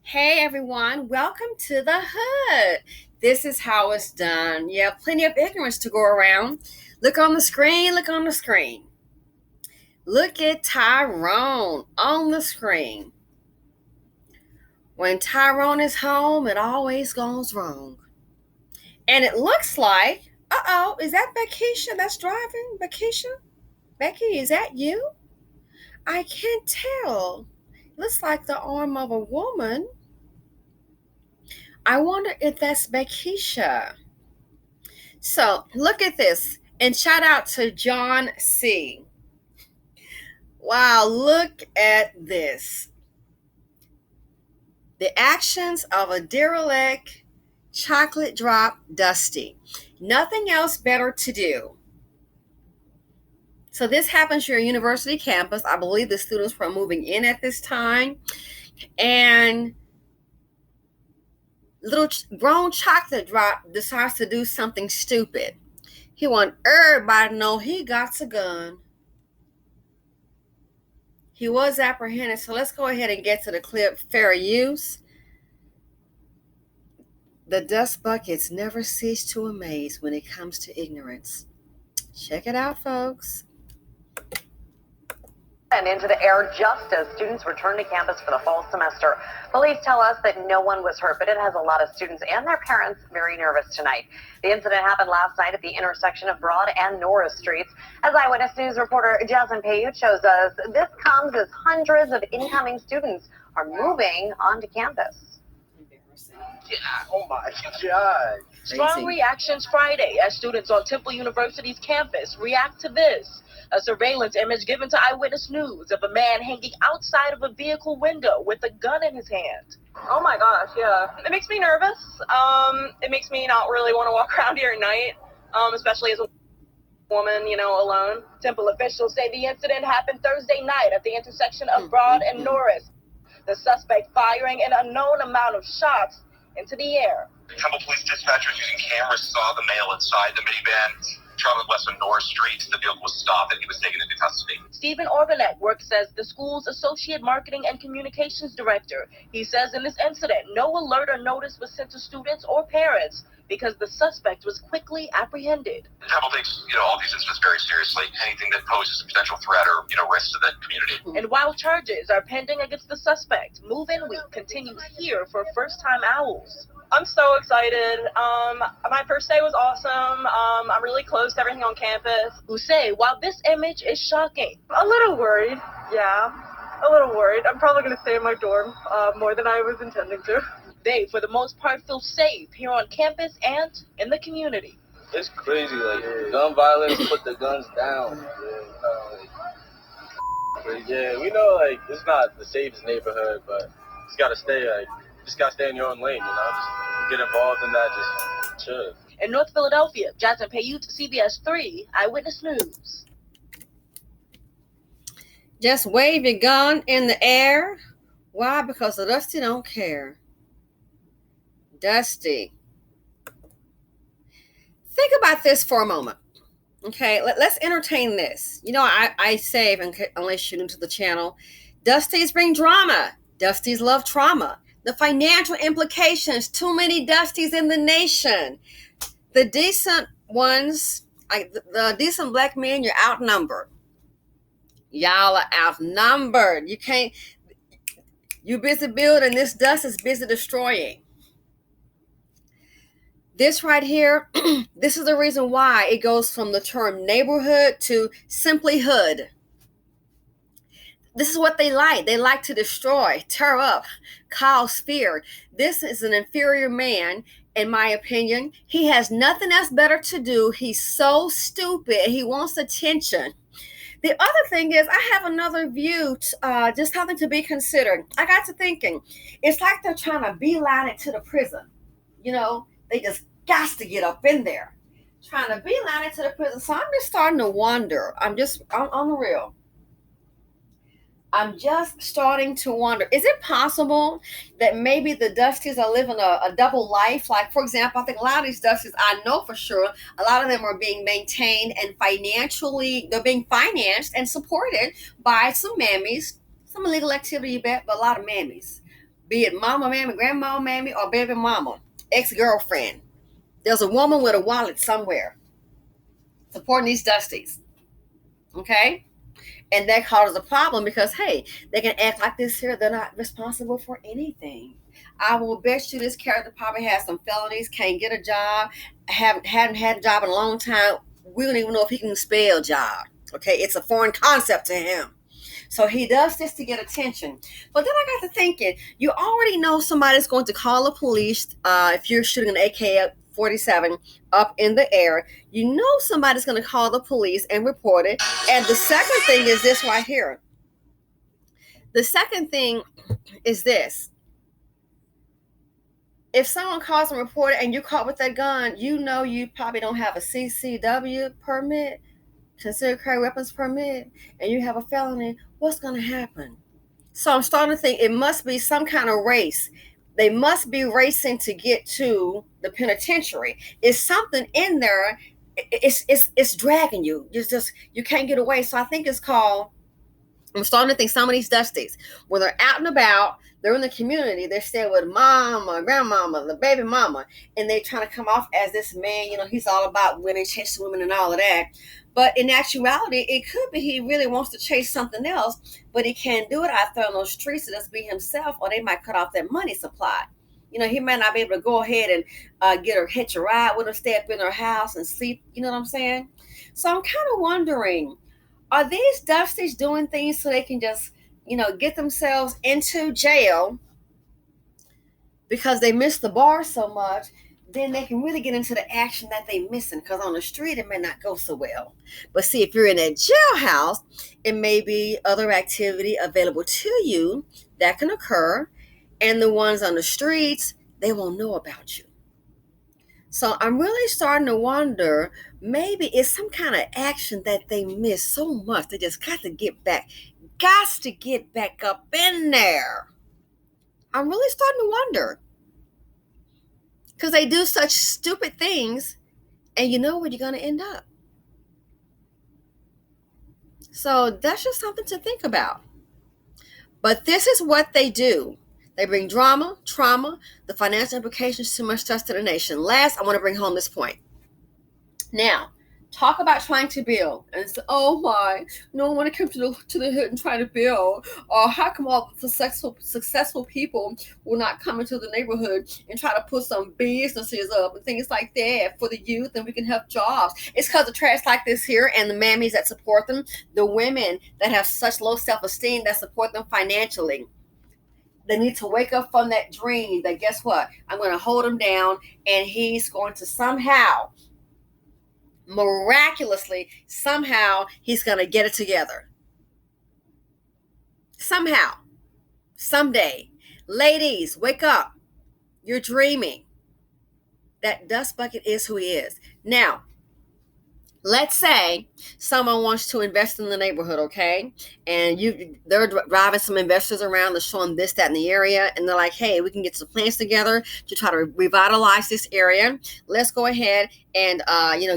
Hey everyone, welcome to the hood. This is how it's done. You have plenty of ignorance to go around. Look on the screen, look on the screen. Look at Tyrone on the screen. When Tyrone is home, it always goes wrong. And it looks like, is that Beckisha that's driving? Beckisha? Becky, is that you? I can't tell. Looks like the arm of a woman. I wonder if that's Beckisha. So look at this. And shout out to John C. Wow, look at this. The actions of a derelict chocolate drop Dusty. Nothing else better to do. So this happens to your university campus. I believe the students were moving in at this time. And little grown chocolate drop decides to do something stupid. He wants everybody to know he got a gun. He was apprehended, so let's go ahead and get to the clip. Fair use. The dust buckets never cease to amaze when it comes to ignorance. Check it out, folks. And into the air just as students return to campus for the fall semester. Police tell us that no one was hurt, but it has a lot of students and their parents very nervous tonight. The incident happened last night at the intersection of Broad and Norris Streets. As Eyewitness News reporter Jasmine Payute shows us, this comes as hundreds of incoming students are moving onto campus. Yeah, oh my God. Strong reactions Friday as students on Temple University's campus react to this. A surveillance image given to Eyewitness News of a man hanging outside of a vehicle window with a gun in his hand. Oh my gosh, yeah. It makes me nervous. It makes me not really want to walk around here at night, especially as a woman, alone. Temple officials say the incident happened Thursday night at the intersection of Broad and Norris. The suspect firing an unknown amount of shots into the air. Temple police dispatchers using cameras saw the male inside the minivan traveling west on Norris Street. The vehicle was stopped and he was taken into custody. Stephen Orvanek works as the school's associate marketing and communications director. He says in this incident, no alert or notice was sent to students or parents because the suspect was quickly apprehended. Temple takes, all these incidents very seriously. Anything that poses a potential threat or, risk to the community. And while charges are pending against the suspect, move-in week continues here for first-time owls. I'm so excited. My first day was awesome. I'm really close to everything on campus. Who say, while this image is shocking, A little worried, yeah. A little worried. I'm probably going to stay in my dorm more than I was intending to. they, for the most part, feel safe here on campus and in the community. It's crazy, gun violence, put the guns down. We know, it's not the safest neighborhood, but just gotta stay, just gotta stay in your own lane, just get involved in that, just chill. In North Philadelphia, Jasmine Payute, CBS 3, Eyewitness News. Just wave your gun in the air. Why? Because the Dusty don't care. Dusty. Think about this for a moment. Okay, let's entertain this. I say, unless you're new to the channel, Dusties bring drama. Dusties love trauma. The financial implications, too many Dusties in the nation. The decent ones, the decent black men, you're outnumbered. Y'all are outnumbered. You're busy building, this dust is busy destroying. This right here, this is the reason why it goes from the term neighborhood to simply hood. This is what they like. They like to destroy, tear up, cause fear. This is an inferior man, in my opinion. He has nothing else better to do. He's so stupid. He wants attention. The other thing is, I have another view, just something to be considered. I got to thinking, it's like they're trying to beeline it to the prison. They just got to get up in there, trying to beeline it to the prison. So I'm just starting to wonder. I'm on the real. I'm just starting to wonder, is it possible that maybe the Dusties are living a double life? Like, for example, I think a lot of these Dusties, I know for sure, a lot of them are being maintained and financially, they're being financed and supported by some mammies, some illegal activity, you bet, but a lot of mammies be it mama, mammy, grandma, mammy, or baby mama, ex-girlfriend. There's a woman with a wallet somewhere supporting these Dusties. Okay? And that causes a problem because, hey, they can act like this here. They're not responsible for anything. I will bet you this character probably has some felonies, can't get a job, hadn't had a job in a long time. We don't even know if he can spell job. Okay? It's a foreign concept to him. So he does this to get attention. But then I got to thinking, you already know somebody's going to call the police if you're shooting an AK-47 up in the air. You know somebody's going to call the police and report it. And the second thing is this right here. The second thing is this. If someone calls and report it and you're caught with that gun, you know you probably don't have a CCW permit, concealed carry weapons permit, and you have a felony. What's going to happen? So I'm starting to think it must be some kind of race. They must be racing to get to the penitentiary. It's something in there. It's dragging you. You can't get away. So I think it's called, I'm starting to think some of these Dusties, when they're out and about, they're in the community, they're staying with mama, grandmama, the baby mama, and they're trying to come off as this man, he's all about women, chasing women and all of that. But in actuality, it could be he really wants to chase something else, but he can't do it out there on those streets to just be himself, or they might cut off their money supply. He might not be able to go ahead and get her, hitch a ride with her, stay up in her house and sleep. You know what I'm saying? So I'm kind of wondering, are these Dusties doing things so they can just, get themselves into jail because they missed the bar so much? Then they can really get into the action that they're missing, because on the street it may not go so well. But see, if you're in a jailhouse, it may be other activity available to you that can occur, and the ones on the streets, they won't know about you. So I'm really starting to wonder, maybe it's some kind of action that they miss so much. They just got to get back up in there. I'm really starting to wonder, because they do such stupid things, and you know where you're going to end up. So that's just something to think about. But this is what they do. They bring drama, trauma, the financial implications, too much trust to the nation. Last, I want to bring home this point. Now, talk about trying to build. And say, oh my, no one want to come to the hood and try to build. Or how come all the successful people will not come into the neighborhood and try to put some businesses up and things like that for the youth, and we can have jobs? It's because of trash like this here, and the mammies that support them, the women that have such low self-esteem that support them financially. They need to wake up from that dream that, guess what? I'm going to hold him down, and he's going to somehow, miraculously, somehow, he's going to get it together. Somehow. Someday. Ladies, wake up. You're dreaming. That dust bucket is who he is. Now, let's say someone wants to invest in the neighborhood, okay? And they're driving some investors around to show them this, that, in the area. And they're like, hey, we can get some plans together to try to revitalize this area. Let's go ahead and,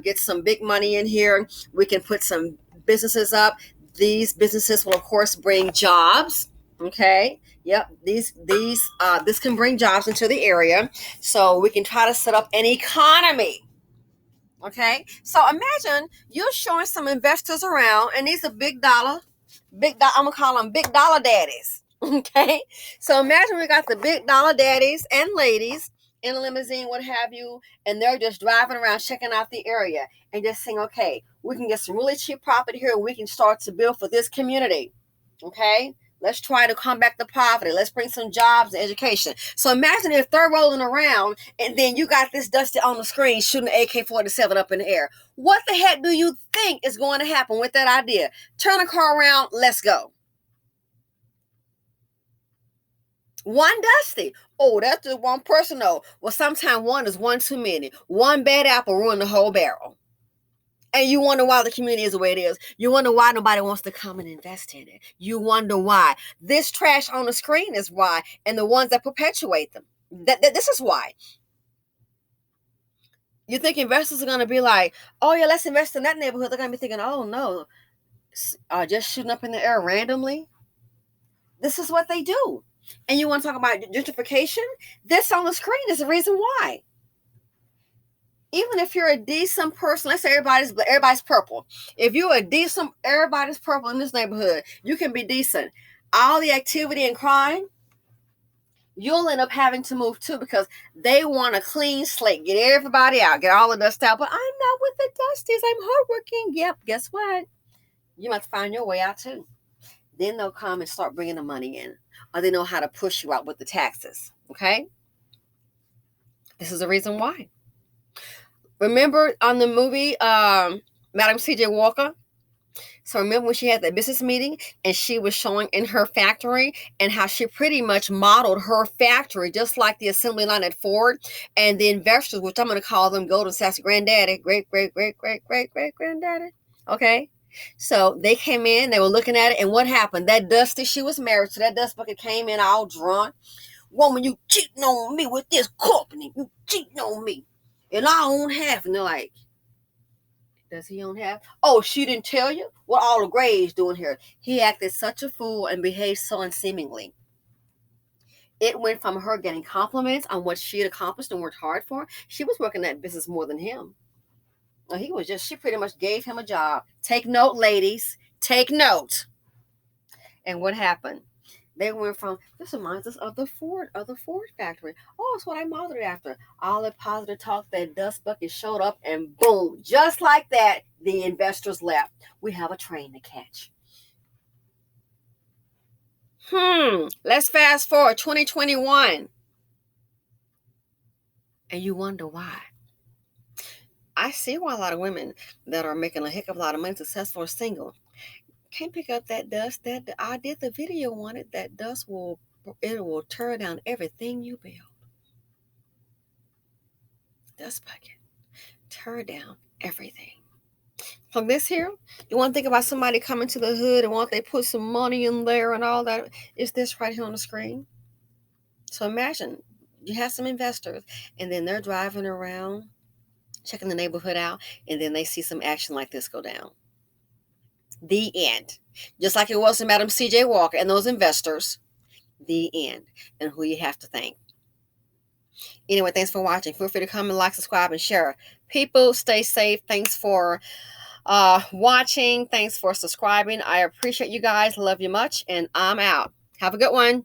get some big money in here. We can put some businesses up. These businesses will, of course, bring jobs, okay? Yep, this can bring jobs into the area. So we can try to set up an economy. Okay, so imagine you're showing some investors around, and these are big dollar, I'm gonna call them big dollar daddies. Okay, so imagine we got the big dollar daddies and ladies in a limousine, what have you, and they're just driving around checking out the area and just saying, okay, we can get some really cheap property here, and we can start to build for this community. Okay, let's try to combat the poverty. Let's bring some jobs and education. So imagine if they're rolling around and then you got this Dusty on the screen shooting an AK-47 up in the air. What the heck do you think is going to happen with that idea? Turn the car around. Let's go. One Dusty. Oh, that's just one person. No. Well, sometimes one is one too many. One bad apple ruined the whole barrel. And you wonder why the community is the way it is. You wonder why nobody wants to come and invest in it. You wonder why. This trash on the screen is why, and the ones that perpetuate them. This is why. You think investors are going to be like, oh, yeah, let's invest in that neighborhood. They're going to be thinking, oh, no, just shooting up in the air randomly. This is what they do. And you want to talk about gentrification? This on the screen is the reason why. Even if you're a decent person, let's say everybody's purple. If you're a decent, everybody's purple in this neighborhood, you can be decent. All the activity and crime, you'll end up having to move too, because they want a clean slate. Get everybody out, get all the dust out. But I'm not with the dusties. I'm hardworking. Yep, guess what? You must find your way out too. Then they'll come and start bringing the money in, or they know how to push you out with the taxes. Okay? This is the reason why. Remember on the movie, Madam C.J. Walker? So remember when she had that business meeting and she was showing in her factory and how she pretty much modeled her factory just like the assembly line at Ford, and the investors, which I'm going to call them Goldman Sachs granddaddy, great granddaddy. Okay. So they came in, they were looking at it, and what happened? That Dusty, she was married, so that dust bucket came in all drunk. Woman, you cheating on me with this company. You cheating on me. And I own half. And they're like, does he own half? Oh, she didn't tell you? What all the Grays doing here? He acted such a fool and behaved so unseemingly. It went from her getting compliments on what she had accomplished and worked hard for. She was working that business more than him. She pretty much gave him a job. Take note, ladies. Take note. And what happened? They went from, this reminds us of the Ford factory. Oh, it's what I modeled it after. All the positive talk, that dust bucket showed up, and boom, just like that, the investors left. We have a train to catch. Let's fast forward 2021. And you wonder why. I see why a lot of women that are making a heck of a lot of money, successful or single, can't pick up that dust. That I did the video on it. That dust will tear down everything you build. Dust bucket, tear down everything. From this here, you want to think about somebody coming to the hood and want they put some money in there and all that. It's this right here on the screen. So imagine you have some investors, and then they're driving around, checking the neighborhood out, and then they see some action like this go down. The end. Just like it was in Madam C.J. Walker and those investors. The end. And who you have to thank. Anyway, thanks for watching. Feel free to comment, like, subscribe, and share. People, stay safe. Thanks for watching. Thanks for subscribing. I appreciate you guys. Love you much. And I'm out. Have a good one.